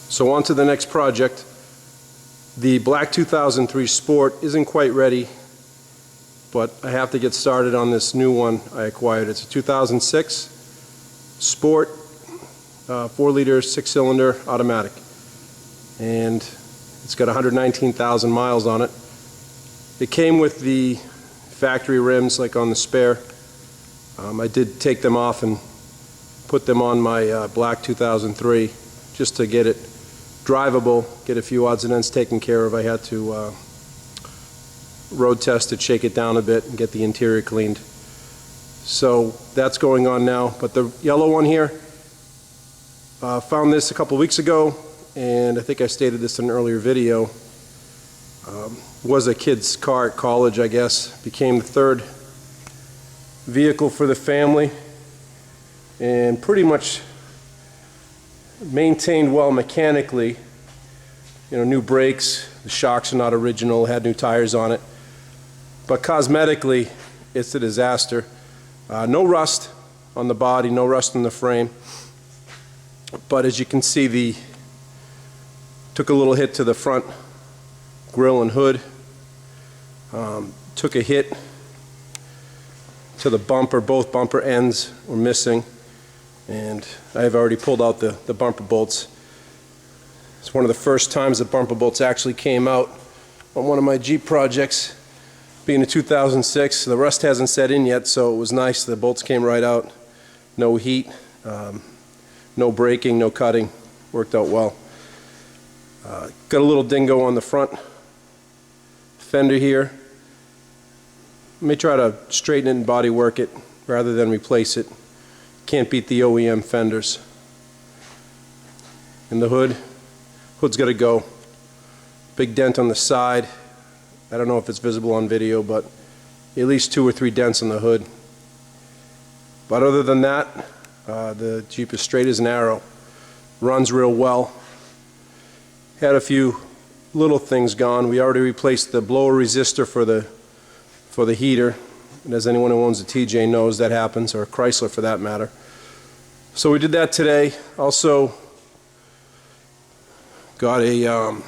So on to the next project. The black 2003 Sport isn't quite ready, but I have to get started on this new one I acquired. It's a 2006 Sport 4-liter 6-cylinder automatic, and it's got 119,000 miles on it. It came with the factory rims like on the spare. I did take them off and put them on my black 2003 just to get it drivable, get a few odds and ends taken care of. I had to road test it, shake it down a bit, and get the interior cleaned. So that's going on now. But the yellow one here, found this a couple weeks ago, and I think I stated this in an earlier video. Was a kid's car at college, I guess. Became the third vehicle for the family, and pretty much maintained well mechanically. You know, new brakes, the shocks are not original, had new tires on it, but cosmetically it's a disaster. No rust on the body, no rust in the frame, but as you can see, took a little hit to the front grille and hood, took a hit to the bumper. Both bumper ends were missing, and I've already pulled out the bumper bolts. It's one of the first times the bumper bolts actually came out on one of my Jeep projects, being a 2006. The rust hasn't set in yet, so it was nice. The bolts came right out. No heat, no braking, no cutting. Worked out well. Got a little dingo on the front fender here. May try to straighten it and body work it rather than replace it. Can't beat the OEM fenders. In the hood's got to go. Big dent on the side. I don't know if it's visible on video, but at least 2 or 3 dents on the hood. But other than that, the Jeep is straight as an arrow. Runs real well. Had a few little things gone. We already replaced the blower resistor for the heater, and as anyone who owns a TJ knows, that happens, or a Chrysler for that matter. So we did that today. Also got a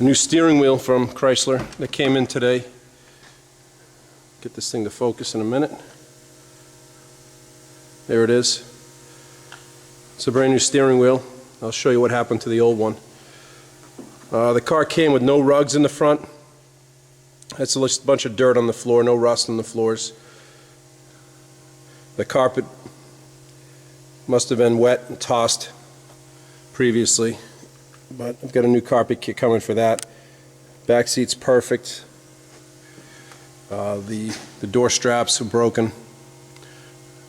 new steering wheel from Chrysler that came in today. Get this thing to focus in a minute. There it is. It's a brand new steering wheel. I'll show you what happened to the old one. The car came with no rugs in the front. That's a bunch of dirt on the floor, no rust on the floors. The carpet must have been wet and tossed previously, but I've got a new carpet kit coming for that. Back seat's perfect. The door straps are broken.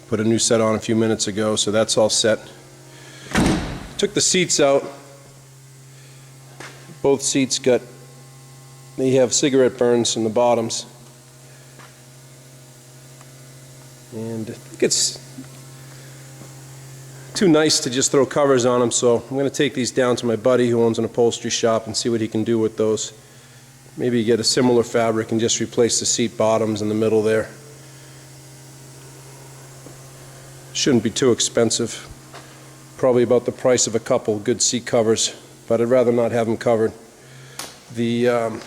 Put a new set on a few minutes ago, so that's all set. Took the seats out. Both seats they have cigarette burns in the bottoms, and I think it's too nice to just throw covers on them, so I'm going to take these down to my buddy who owns an upholstery shop and see what he can do with those. Maybe get a similar fabric and just replace the seat bottoms in the middle there. Shouldn't be too expensive. Probably about the price of a couple good seat covers, but I'd rather not have them covered. The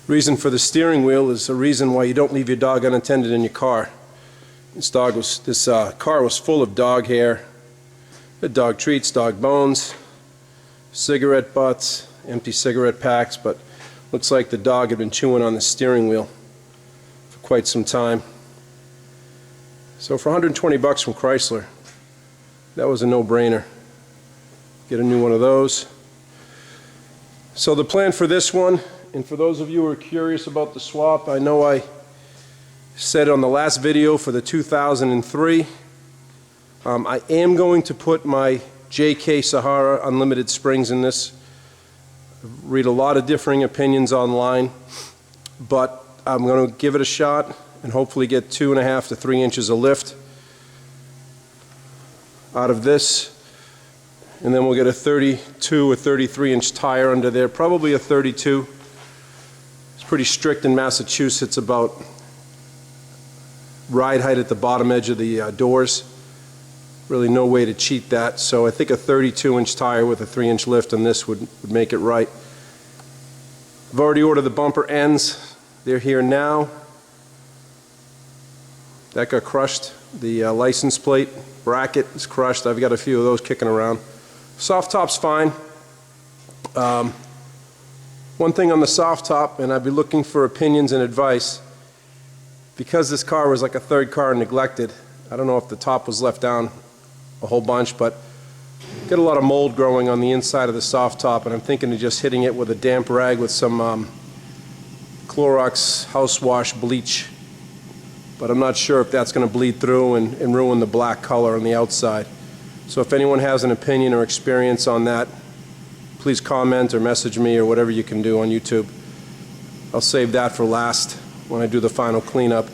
reason for the steering wheel is a reason why you don't leave your dog unattended in your car. This car was full of dog hair, dog treats, dog bones, cigarette butts, empty cigarette packs, but looks like the dog had been chewing on the steering wheel for quite some time. So for 120 bucks from Chrysler, that was a no-brainer. Get a new one of those. So the plan for this one, and for those of you who are curious about the swap, I know I said on the last video for the 2003, I am going to put my JK Sahara Unlimited springs in this. Read a lot of differing opinions online, but I'm going to give it a shot and hopefully get 2.5 to 3 inches of lift out of this, and then we'll get a 32 or 33 inch tire under there, probably a 32. It's pretty strict in Massachusetts about ride height at the bottom edge of the doors. Really no way to cheat that, so I think a 32-inch tire with a 3-inch lift on this would make it right. I've already ordered the bumper ends. They're here now. That got crushed. The license plate bracket is crushed. I've got a few of those kicking around. Soft top's fine. One thing on the soft top, and I'd be looking for opinions and advice, because this car was like a third car neglected. I don't know if the top was left down a whole bunch, but got a lot of mold growing on the inside of the soft top, and I'm thinking of just hitting it with a damp rag with some Clorox house wash bleach. But I'm not sure if that's going to bleed through and ruin the black color on the outside. So if anyone has an opinion or experience on that, please comment or message me or whatever you can do on YouTube. I'll save that for last when I do the final cleanup.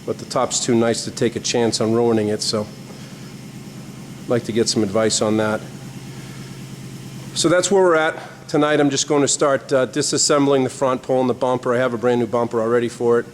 But the top's too nice to take a chance on ruining it, so I'd like to get some advice on that. So that's where we're at. Tonight I'm just going to start disassembling the front, pulling the bumper. I have a brand new bumper already for it.